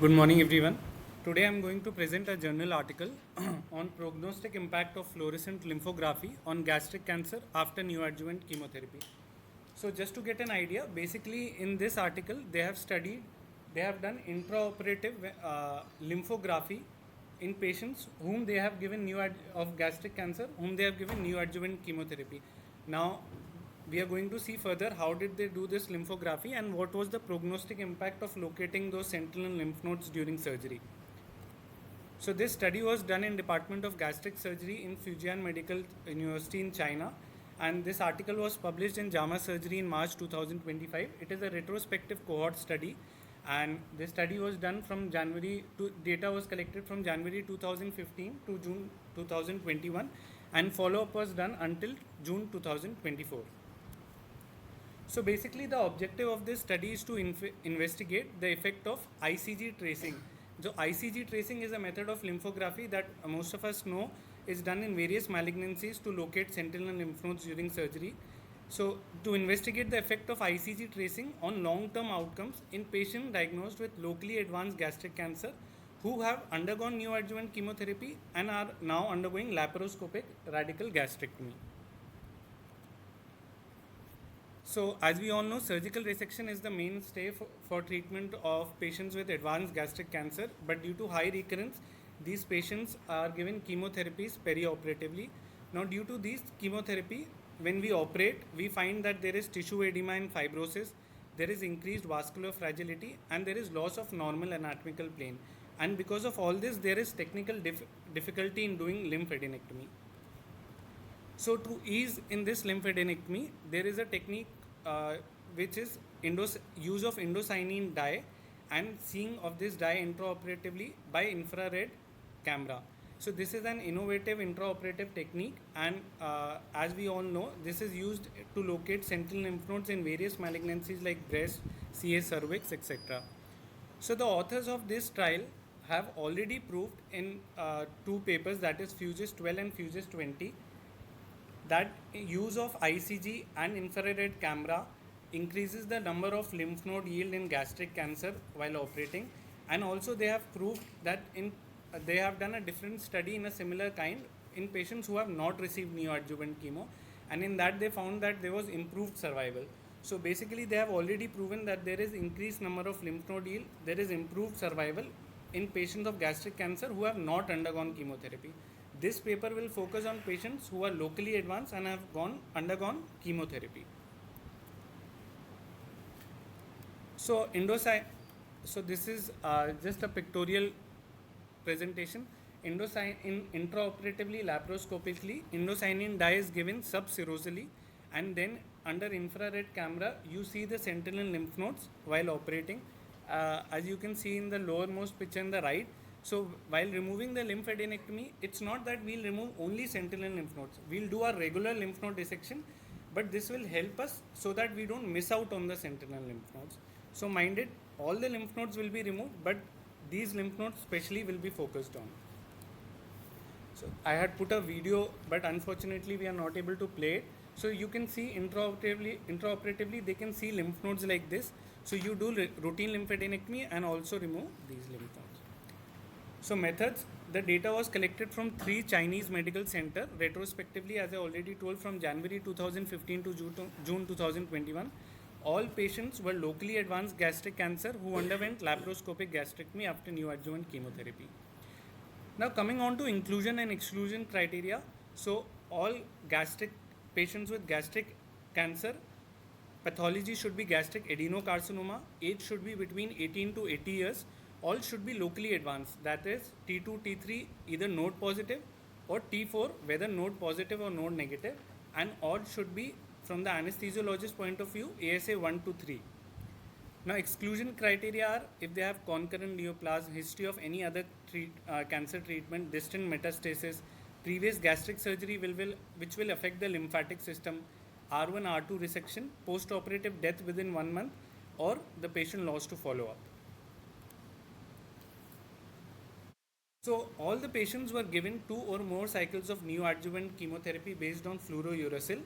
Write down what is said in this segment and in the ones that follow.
Good morning, everyone. Today I am going to present a journal article on prognostic impact of fluorescent lymphography on gastric cancer after neoadjuvant chemotherapy. So, just to get an idea, basically in this article they have done intraoperative lymphography in patients whom they have given of gastric cancer, whom they have given neoadjuvant chemotherapy. Now, we are going to see further how did they do this lymphography and what was the prognostic impact of locating those sentinel lymph nodes during surgery. So this study was done in Department of Gastric Surgery in Fujian Medical University in China, and this article was published in JAMA Surgery in March 2025. It is a retrospective cohort study, and this study was done from data was collected from January 2015 to June 2021, and follow-up was done until June 2024. So basically the objective of this study is to investigate the effect of ICG tracing. So ICG tracing is a method of lymphography that most of us know is done in various malignancies to locate sentinel lymph nodes during surgery. So to investigate the effect of ICG tracing on long-term outcomes in patients diagnosed with locally advanced gastric cancer who have undergone neoadjuvant chemotherapy and are now undergoing laparoscopic radical gastrectomy. So, as we all know, surgical resection is the mainstay for treatment of patients with advanced gastric cancer, but due to high recurrence, these patients are given chemotherapies perioperatively. Now, due to these chemotherapy, when we operate, we find that there is tissue edema and fibrosis, there is increased vascular fragility, and there is loss of normal anatomical plane. And because of all this, there is technical difficulty in doing lymphadenectomy. So to ease in this lymphadenectomy, there is a technique which is use of indocyanine dye and seeing of this dye intraoperatively by infrared camera. So this is an innovative intraoperative technique, and as we all know, this is used to locate sentinel lymph nodes in various malignancies like breast, CA cervix, etc. So the authors of this trial have already proved in two papers, that is Fuses 12 and Fuses 20, that use of ICG and infrared camera increases the number of lymph node yield in gastric cancer while operating, and also they have proved that they have done a different study in a similar kind in patients who have not received neoadjuvant chemo, and in that they found that there was improved survival. So basically they have already proven that there is increased number of lymph node yield, there is improved survival in patients of gastric cancer who have not undergone chemotherapy. This paper will focus on patients who are locally advanced and have undergone chemotherapy. So this is just a pictorial presentation. Intraoperatively laparoscopically, indocyanine dye is given subserosally, and then under infrared camera you see the sentinel lymph nodes while operating. As you can see in the lowermost picture in the right. So while removing the lymphadenectomy, it's not that we'll remove only sentinel lymph nodes. We'll do a regular lymph node dissection, but this will help us so that we don't miss out on the sentinel lymph nodes. So mind it, all the lymph nodes will be removed, but these lymph nodes specially will be focused on. So I had put a video, but unfortunately we are not able to play it. So you can see intraoperatively they can see lymph nodes like this. So you do routine lymphadenectomy and also remove these lymph nodes. So methods, the data was collected from 3 Chinese medical centers retrospectively, as I already told, from January 2015 to June 2021. All patients were locally advanced gastric cancer who underwent laparoscopic gastrectomy after neoadjuvant chemotherapy. Now coming on to inclusion and exclusion criteria. So all gastric patients with gastric cancer, pathology should be gastric adenocarcinoma, age should be between 18 to 80 years, all should be locally advanced, that is T2, T3 either node positive or T4 whether node positive or node negative, and all should be from the anesthesiologist point of view ASA 1 to 3. Now exclusion criteria are if they have concurrent neoplasm, history of any other cancer treatment, distant metastasis, previous gastric surgery which will affect the lymphatic system, R1, R2 resection, post-operative death within 1 month, or the patient lost to follow-up. So all the patients were given 2 or more cycles of neoadjuvant chemotherapy based on fluorouracil.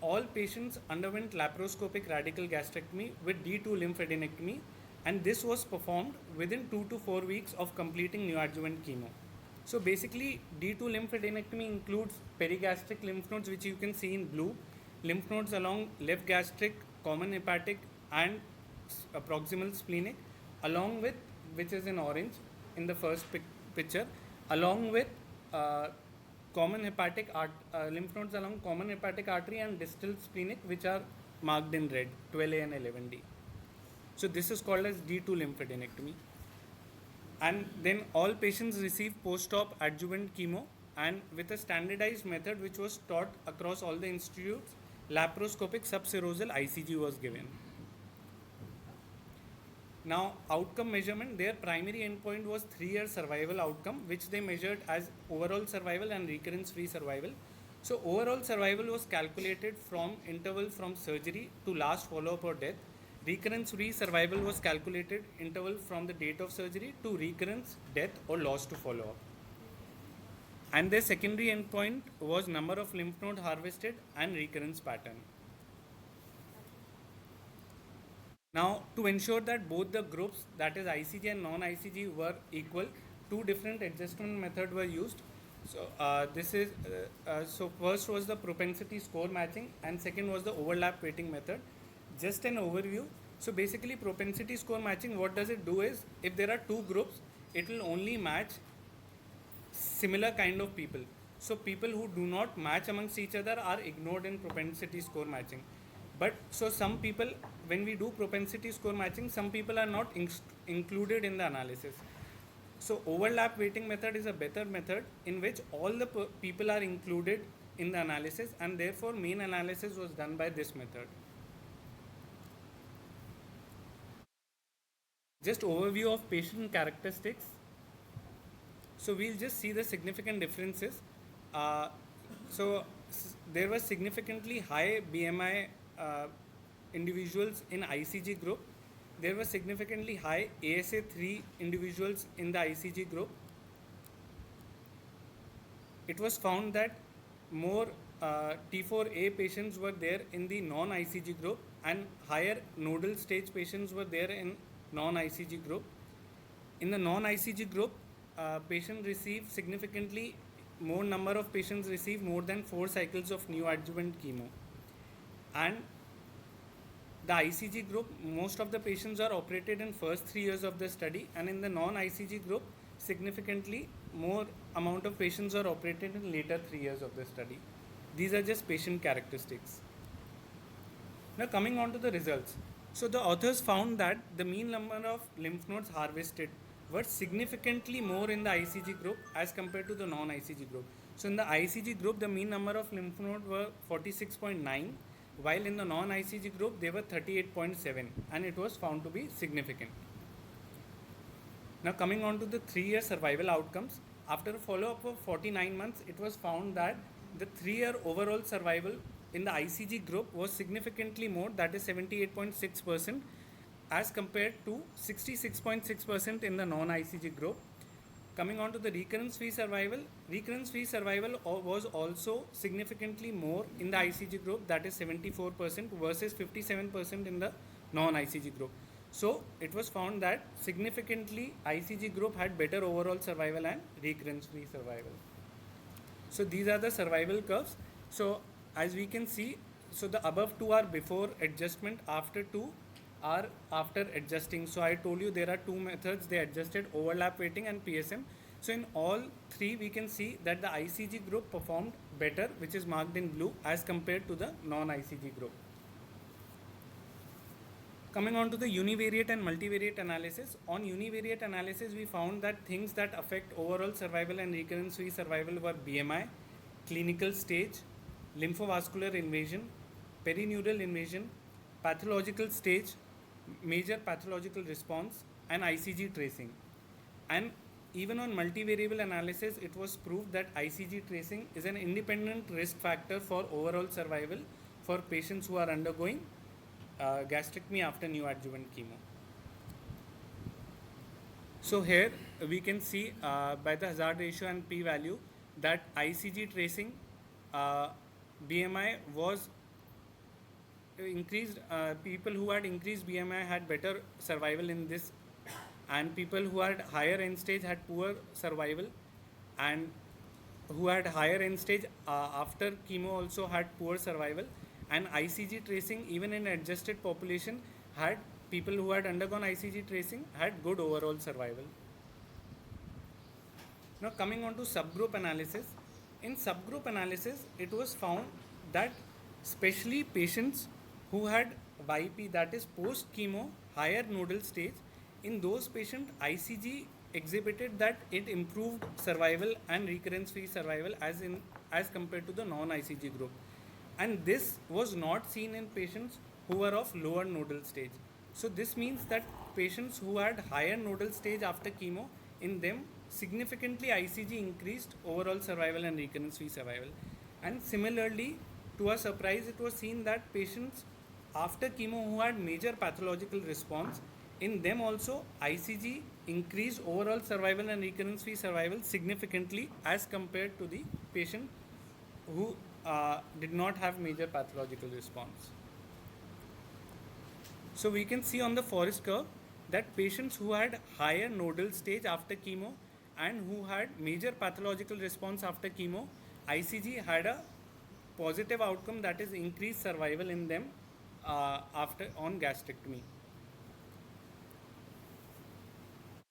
All patients underwent laparoscopic radical gastrectomy with D2 lymphadenectomy, and this was performed within 2 to 4 weeks of completing neoadjuvant chemo. So basically, D2 lymphadenectomy includes perigastric lymph nodes, which you can see in blue, lymph nodes along left gastric, common hepatic, and proximal splenic, along with, which is in orange in the first picture, along with uh, common hepatic lymph nodes along common hepatic artery and distal splenic, which are marked in red, 12A and 11D. So this is called as D2 lymphadenectomy. And then all patients receive post-op adjuvant chemo, and with a standardized method which was taught across all the institutes, laparoscopic subserosal ICG was given. Now, outcome measurement, their primary endpoint was 3-year survival outcome, which they measured as overall survival and recurrence-free survival. So, overall survival was calculated from interval from surgery to last follow-up or death. Recurrence-free survival was calculated interval from the date of surgery to recurrence, death, or loss to follow-up. And their secondary endpoint was number of lymph node harvested and recurrence pattern. Now, to ensure that both the groups, that is ICG and non-ICG, were equal, two different adjustment methods were used. So, so first was the propensity score matching, and second was the overlap weighting method. Just an overview. So basically, propensity score matching, what does it do is, if there are two groups, it will only match similar kind of people. So people who do not match amongst each other are ignored in propensity score matching. But so some people, when we do propensity score matching, some people are not included in the analysis. So overlap weighting method is a better method in which all the people are included in the analysis, and therefore main analysis was done by this method. Just overview of patient characteristics. So we'll just see the significant differences. There was significantly high BMI individuals in ICG group. There were significantly high ASA3 individuals in the ICG group. It was found that more T4A patients were there in the non-ICG group, and higher nodal stage patients were there in non-ICG group. In the non-ICG group, patients receive significantly more number of patients receive more than 4 cycles of neoadjuvant chemo. And the ICG group, most of the patients are operated in first 3 years of the study, and in the non-ICG group, significantly more amount of patients are operated in later 3 years of the study. These are just patient characteristics. Now coming on to the results. So the authors found that the mean number of lymph nodes harvested were significantly more in the ICG group as compared to the non-ICG group. So in the ICG group, the mean number of lymph nodes were 46.9, while in the non-ICG group, they were 38.7, and it was found to be significant. Now coming on to the 3-year survival outcomes. After a follow-up of 49 months, it was found that the 3-year overall survival in the ICG group was significantly more, that is 78.6%, as compared to 66.6% in the non-ICG group. Coming on to the recurrence-free survival was also significantly more in the ICG group, that is 74% versus 57% in the non-ICG group. So it was found that significantly ICG group had better overall survival and recurrence-free survival. So these are the survival curves. So as we can see, so the above two are before adjustment, after two are after adjusting. So I told you there are two methods they adjusted, overlap weighting and PSM. So in all three we can see that the ICG group performed better, which is marked in blue, as compared to the non-ICG group. Coming on to the univariate and multivariate analysis. On univariate analysis, we found that things that affect overall survival and recurrence-free survival were BMI, clinical stage, lymphovascular invasion, perineural invasion, pathological stage, major pathological response, and ICG tracing. And even on multivariable analysis, it was proved that ICG tracing is an independent risk factor for overall survival for patients who are undergoing gastrectomy after neoadjuvant chemo. So here we can see by the hazard ratio and p-value that ICG tracing BMI was increased people who had increased BMI had better survival in this, and people who had higher end stage had poor survival, and who had higher end stage after chemo also had poor survival. And ICG tracing, even in adjusted population, had people who had undergone ICG tracing had good overall survival. Now coming on to subgroup analysis. In subgroup analysis, it was found that especially patients who had YP, that is post chemo higher nodal stage, in those patients ICG exhibited that it improved survival and recurrence free survival as compared to the non ICG group. And this was not seen in patients who were of lower nodal stage. So this means that patients who had higher nodal stage after chemo, in them significantly ICG increased overall survival and recurrence free survival. And similarly, to our surprise, it was seen that patients after chemo who had major pathological response, in them also ICG increased overall survival and recurrence free survival significantly as compared to the patient who did not have major pathological response. So we can see on the forest curve that patients who had higher nodal stage after chemo and who had major pathological response after chemo, ICG had a positive outcome, that is increased survival in them after on gastrectomy.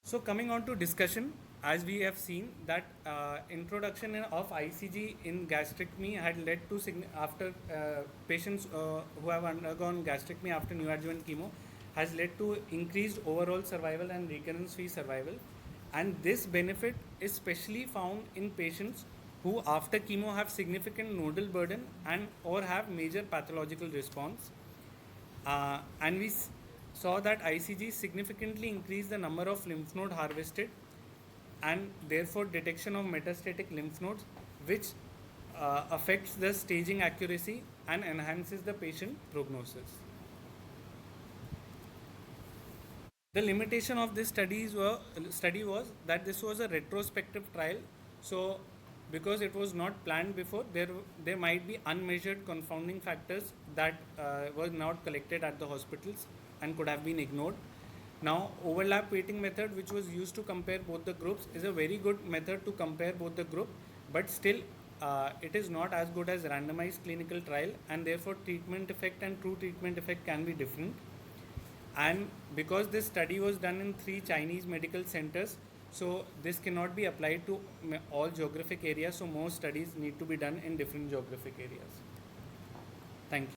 So coming on to discussion, as we have seen that introduction of ICG in gastrectomy had led to after patients who have undergone gastrectomy after neoadjuvant chemo has led to increased overall survival and recurrence free survival, and this benefit is specially found in patients who after chemo have significant nodal burden and or have major pathological response. And we saw that ICG significantly increased the number of lymph node harvested and therefore detection of metastatic lymph nodes, which affects the staging accuracy and enhances the patient prognosis. The limitation of this study was that this was a retrospective trial, so because it was not planned before, there might be unmeasured confounding factors that were not collected at the hospitals and could have been ignored. Now, overlap weighting method, which was used to compare both the groups, is a very good method to compare both the group, but still it is not as good as randomized clinical trial, and therefore treatment effect and true treatment effect can be different. And because this study was done in 3 Chinese medical centers, so this cannot be applied to all geographic areas, so more studies need to be done in different geographic areas. Thank you.